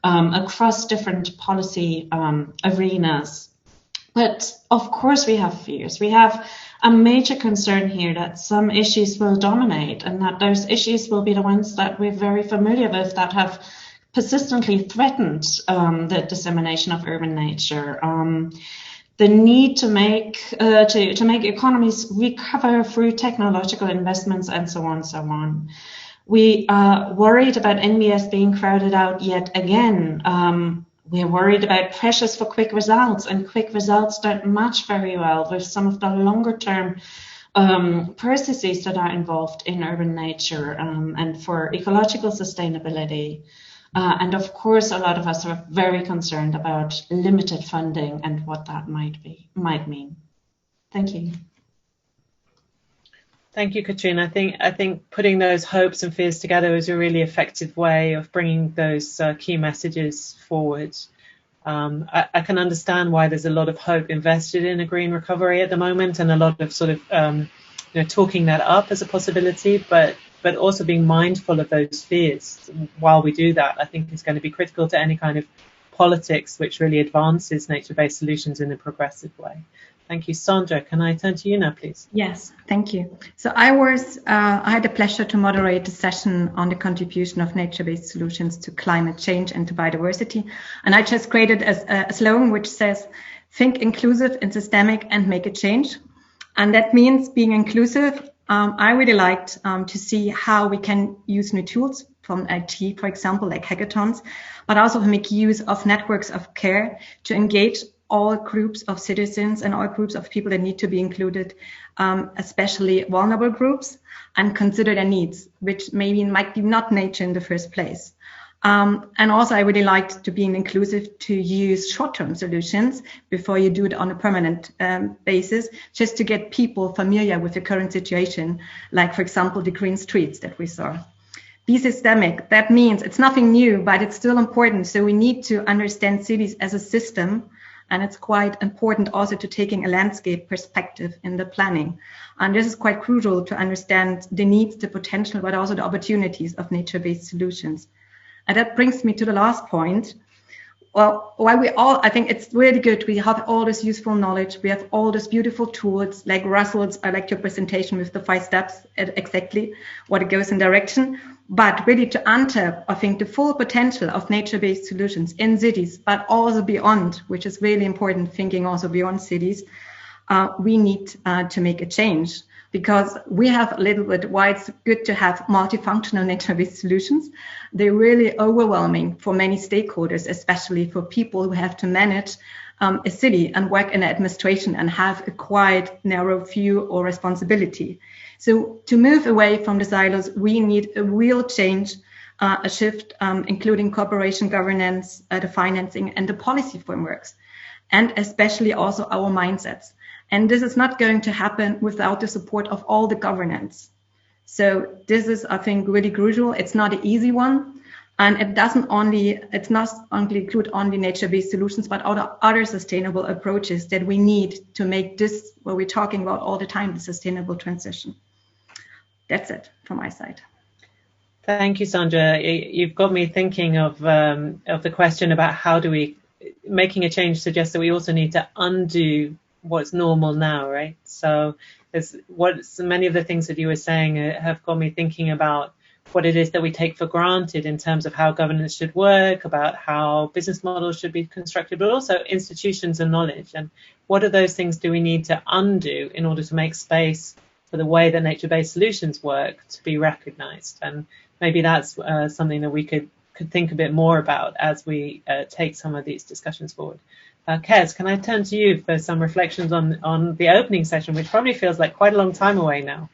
across different policy arenas. But of course we have fears. We have a major concern here that some issues will dominate, and that those issues will be the ones that we're very familiar with, that have persistently threatened the dissemination of urban nature. The need to make economies recover through technological investments, and so on and so on. We are worried about NBS being crowded out yet again. We're worried about pressures for quick results, and quick results don't match very well with some of the longer term processes that are involved in urban nature and for ecological sustainability. And of course, a lot of us are very concerned about limited funding and what that might mean. Thank you. Thank you, Katrina. I think putting those hopes and fears together is a really effective way of bringing those key messages forward. I can understand why there's a lot of hope invested in a green recovery at the moment, and a lot of sort of talking that up as a possibility, but also being mindful of those fears while we do that. I think is going to be critical to any kind of politics which really advances nature-based solutions in a progressive way. Thank you. Sandra, can I turn to you now, please? Yes, thank you. So I had the pleasure to moderate a session on the contribution of nature-based solutions to climate change and to biodiversity. And I just created a slogan which says, think inclusive and systemic and make a change. And that means being inclusive. I really liked to see how we can use new tools from IT, for example, like hackathons, but also make use of networks of care to engage all groups of citizens and all groups of people that need to be included, especially vulnerable groups, and consider their needs, which might be not nature in the first place. And also I really liked to be inclusive to use short-term solutions before you do it on a permanent basis, just to get people familiar with the current situation, like, for example, the green streets that we saw. Be systemic, that means it's nothing new, but it's still important. So we need to understand cities as a system. And it's quite important also to taking a landscape perspective in the planning. And this is quite crucial to understand the needs, the potential, but also the opportunities of nature-based solutions. And that brings me to the last point. Well, I think it's really good. We have all this useful knowledge. We have all these beautiful tools like Russell's. I like your presentation with the 5 steps, exactly what it goes in direction. But really to untap, I think, the full potential of nature-based solutions in cities, but also beyond, which is really important, thinking also beyond cities, we need to make a change, because we have a little bit why it's good to have multifunctional nature-based solutions. They're really overwhelming for many stakeholders, especially for people who have to manage a city and work in administration and have a quite narrow view or responsibility. So to move away from the silos, we need a real change, a shift, including cooperation governance, the financing and the policy frameworks, and especially also our mindsets. And this is not going to happen without the support of all the governance. So this is, I think, really crucial. It's not an easy one. And it's not only include only nature-based solutions, but other sustainable approaches that we need to make this, what we're talking about all the time, the sustainable transition. That's it from my side. Thank you, Sandra. You've got me thinking of the question about how do we, making a change suggests that we also need to undo what's normal now, right? So many of the things that you were saying have got me thinking about what it is that we take for granted in terms of how governance should work, about how business models should be constructed, but also institutions and knowledge. And what are those things do we need to undo in order to make space for the way that nature-based solutions work to be recognized? And maybe that's something that we could think a bit more about as we take some of these discussions forward. Kez, can I turn to you for some reflections on the opening session, which probably feels like quite a long time away now?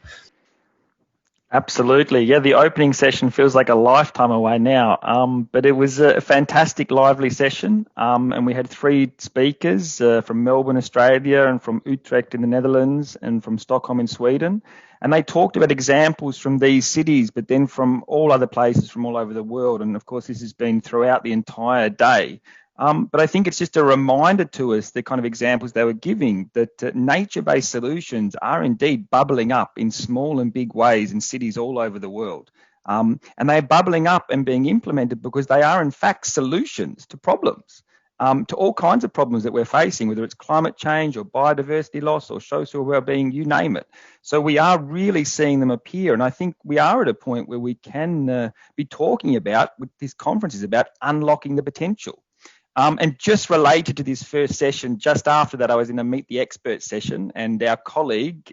Absolutely. Yeah, the opening session feels like a lifetime away now, but it was a fantastic, lively session, and we had 3 speakers from Melbourne, Australia, and from Utrecht in the Netherlands, and from Stockholm in Sweden, and they talked about examples from these cities, but then from all other places from all over the world, and of course this has been throughout the entire day. But I think it's just a reminder to us, the kind of examples they were giving, that nature-based solutions are indeed bubbling up in small and big ways in cities all over the world. And they're bubbling up and being implemented because they are in fact solutions to problems, to all kinds of problems that we're facing, whether it's climate change or biodiversity loss or social well-being, you name it. So we are really seeing them appear. And I think we are at a point where we can be talking about, with this conference is about, unlocking the potential. And just related to this first session, just after that, I was in a Meet the Experts session, and our colleague,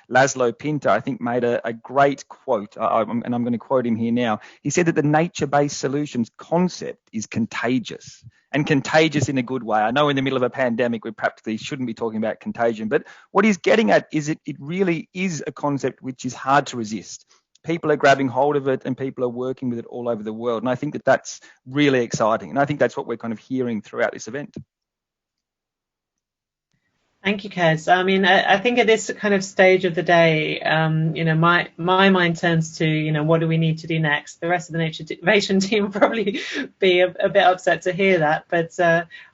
Laszlo Pinter, I think made a great quote, and I'm going to quote him here now. He said that the nature-based solutions concept is contagious, and contagious in a good way. I know in the middle of a pandemic, we practically shouldn't be talking about contagion, but what he's getting at is it really is a concept which is hard to resist. People are grabbing hold of it and people are working with it all over the world. And I think that that's really exciting. And I think that's what we're kind of hearing throughout this event. Thank you, Kez. I mean, I think at this kind of stage of the day, my mind turns to, what do we need to do next? The rest of the Naturvation team will probably be a bit upset to hear that, but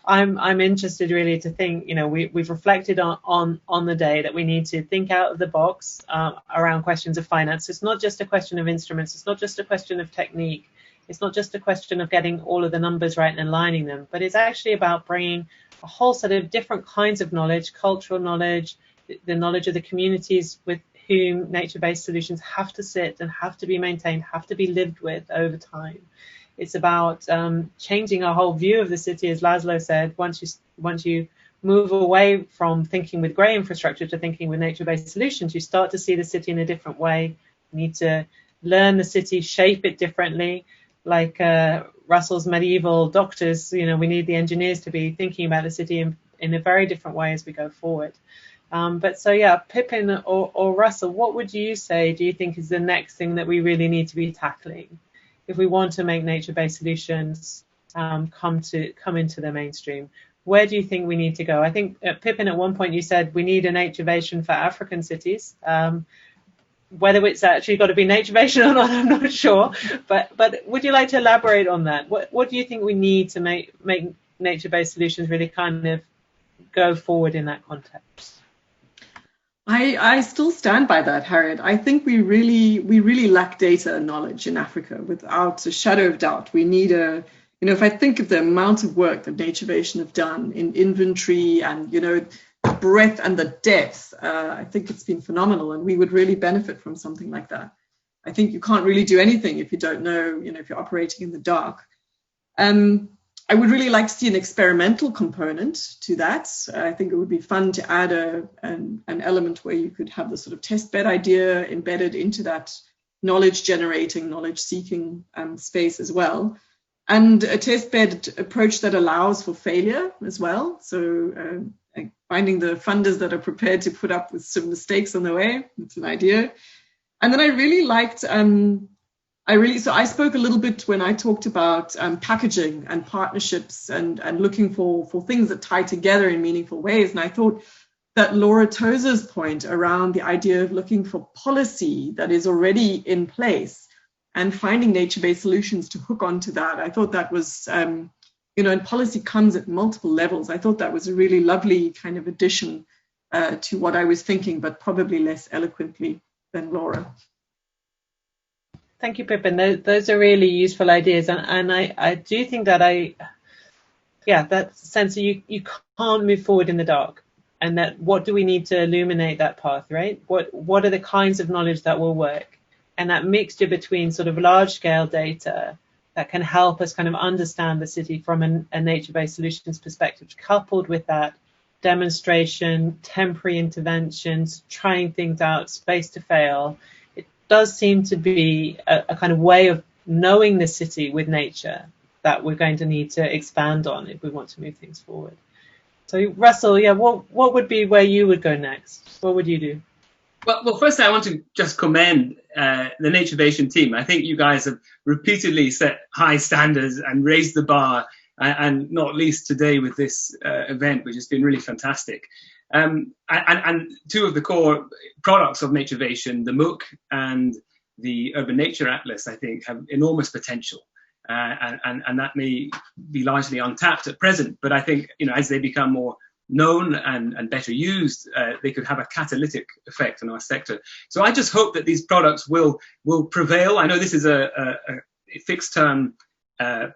I'm interested really to think, we've reflected on the day that we need to think out of the box around questions of finance. It's not just a question of instruments. It's not just a question of technique. It's not just a question of getting all of the numbers right and aligning them, but it's actually about bringing a whole set of different kinds of knowledge, cultural knowledge, the knowledge of the communities with whom nature-based solutions have to sit and have to be maintained, have to be lived with over time. It's about changing our whole view of the city, as Laszlo said. Once you move away from thinking with grey infrastructure to thinking with nature-based solutions, you start to see the city in a different way. You need to learn the city, shape it differently. Like Russell's medieval doctors, we need the engineers to be thinking about the city in a very different way as we go forward. But so, yeah, Pippin or Russell, what would you say do you think is the next thing that we really need to be tackling if we want to make nature-based solutions come into the mainstream? Where do you think we need to go? I think, Pippin, at one point you said we need a Naturvation for African cities. Whether it's actually got to be Naturvation or not, I'm not sure. But would you like to elaborate on that? What do you think we need to make nature-based solutions really kind of go forward in that context? I still stand by that, Harriet. I think we really lack data and knowledge in Africa, without a shadow of doubt. We need if I think of the amount of work that Naturvation have done in inventory and, the breadth and the depth, I think it's been phenomenal, and we would really benefit from something like that. I think you can't really do anything if you don't know, if you're operating in the dark. I would really like to see an experimental component to that. I think it would be fun to add an element where you could have the sort of test bed idea embedded into that knowledge generating, knowledge seeking space as well. And a test bed approach that allows for failure as well. So finding the funders that are prepared to put up with some mistakes on the way. It's an idea. And then I really liked, so I spoke a little bit when I talked about packaging and partnerships and looking for things that tie together in meaningful ways. And I thought that Laura Tozer's point around the idea of looking for policy that is already in place and finding nature-based solutions to hook onto that, I thought that was, and policy comes at multiple levels. I thought that was a really lovely kind of addition to what I was thinking, but probably less eloquently than Laura. Thank you, Pippin. Those are really useful ideas. And I do think that that sense that you can't move forward in the dark, and that what do we need to illuminate that path, right? What are the kinds of knowledge that will work? and that mixture between sort of large-scale data that can help us kind of understand the city from a nature-based solutions perspective, coupled with that demonstration, temporary interventions, trying things out, space to fail. It does seem to be a kind of way of knowing the city with nature that we're going to need to expand on if we want to move things forward. So Russell, yeah, what would be where you would go next? What would you do? Well, first I want to just commend the Naturvation team. I think you guys have repeatedly set high standards and raised the bar, and not least today with this event, which has been really fantastic. And two of the core products of Naturvation, the MOOC and the Urban Nature Atlas, I think have enormous potential. And that may be largely untapped at present, but I think, you know, as they become more known and better used, they could have a catalytic effect on our sector. So I just hope that these products will prevail. I know this is a fixed term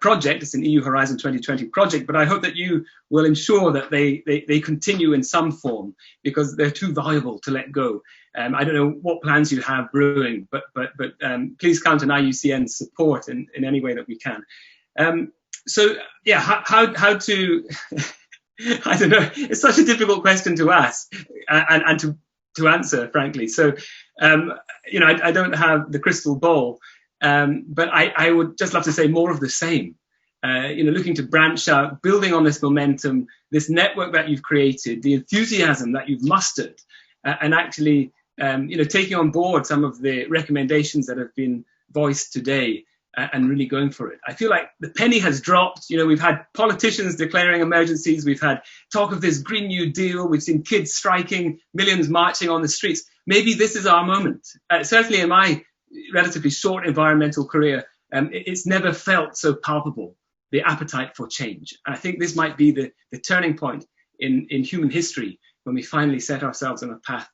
project. It's an EU Horizon 2020 project, but I hope that you will ensure that they continue in some form, because they're too valuable to let go. I don't know what plans you have brewing, but please count on IUCN's support in any way that we can. So yeah, how to I don't know. It's such a difficult question to ask and to answer, frankly. So, you know, I don't have the crystal ball, but I would just love to say more of the same. You know, looking to branch out, building on this momentum, this network that you've created, the enthusiasm that you've mustered, and actually, you know, taking on board some of the recommendations that have been voiced today. And really going for it. I feel like the penny has dropped. You know, we've had politicians declaring emergencies. We've had talk of this Green New Deal. We've seen kids striking, millions marching on the streets. Maybe this is our moment. Certainly in my relatively short environmental career, it's never felt so palpable, the appetite for change. And I think this might be the turning point in human history when we finally set ourselves on a path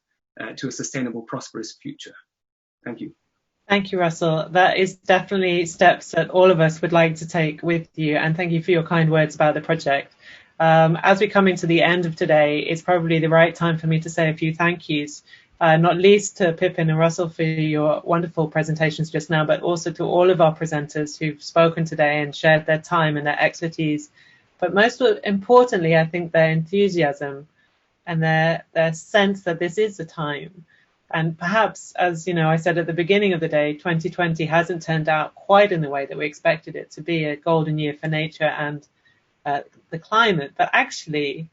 to a sustainable, prosperous future. Thank you. Thank you, Russell. That is definitely steps that all of us would like to take with you. And thank you for your kind words about the project. As we come into the end of today, it's probably the right time for me to say a few thank yous, not least to Pippin and Russell for your wonderful presentations just now, but also to all of our presenters who've spoken today and shared their time and their expertise. But most importantly, I think their enthusiasm and their sense that this is the time. And perhaps, as you know, I said at the beginning of the day, 2020 hasn't turned out quite in the way that we expected it to be, a golden year for nature and the climate. But actually,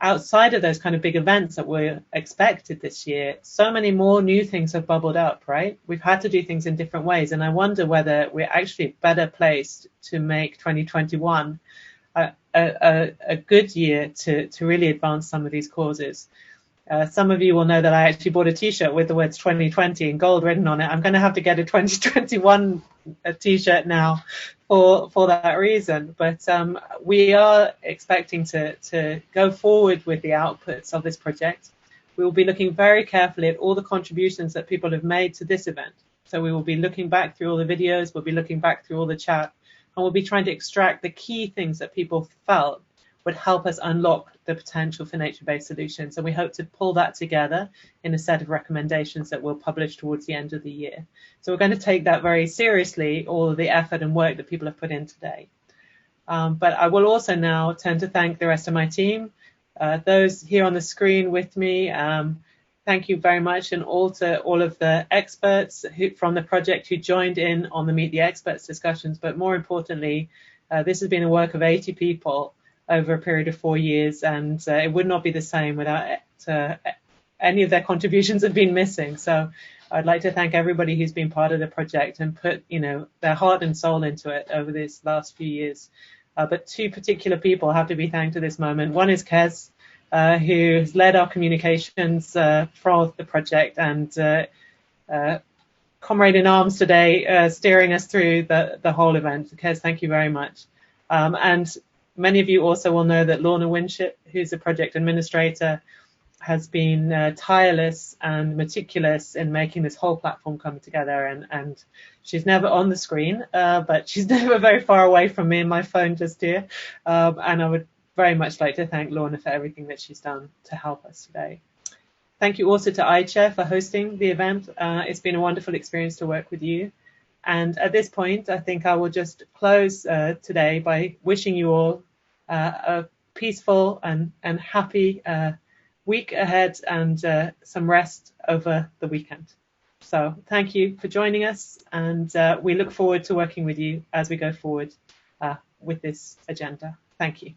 outside of those kind of big events that were expected this year, so many more new things have bubbled up, right? We've had to do things in different ways. And I wonder whether we're actually better placed to make 2021 a good year to really advance some of these causes. Some of you will know that I actually bought a T-shirt with the words 2020 in gold written on it. I'm going to have to get a 2021 T-shirt now for that reason. But we are expecting to go forward with the outputs of this project. We will be looking very carefully at all the contributions that people have made to this event. So we will be looking back through all the videos, we'll be looking back through all the chat, and we'll be trying to extract the key things that people felt would help us unlock the potential for nature-based solutions. And we hope to pull that together in a set of recommendations that we'll publish towards the end of the year. So we're going to take that very seriously, all of the effort and work that people have put in today. But I will also now turn to thank the rest of my team, those here on the screen with me. Thank you very much, and also all of the experts from the project who joined in on the Meet the Experts discussions. But more importantly, this has been a work of 80 people over a period of 4 years, and it would not be the same without any of their contributions have been missing. So I'd like to thank everybody who's been part of the project and put, you know, their heart and soul into it over this last few years. But two particular people have to be thanked at this moment. One is Kez, who has led our communications for the project and comrade in arms today, steering us through the whole event. Kez, thank you very much. And many of you also will know that Lorna Winship, who's a project administrator, has been tireless and meticulous in making this whole platform come together. And she's never on the screen, but she's never very far away from me and my phone just here. And I would very much like to thank Lorna for everything that she's done to help us today. Thank you also to iChair for hosting the event. It's been a wonderful experience to work with you. And at this point, I think I will just close today by wishing you all a peaceful and happy week ahead and some rest over the weekend. So thank you for joining us, and we look forward to working with you as we go forward with this agenda. Thank you.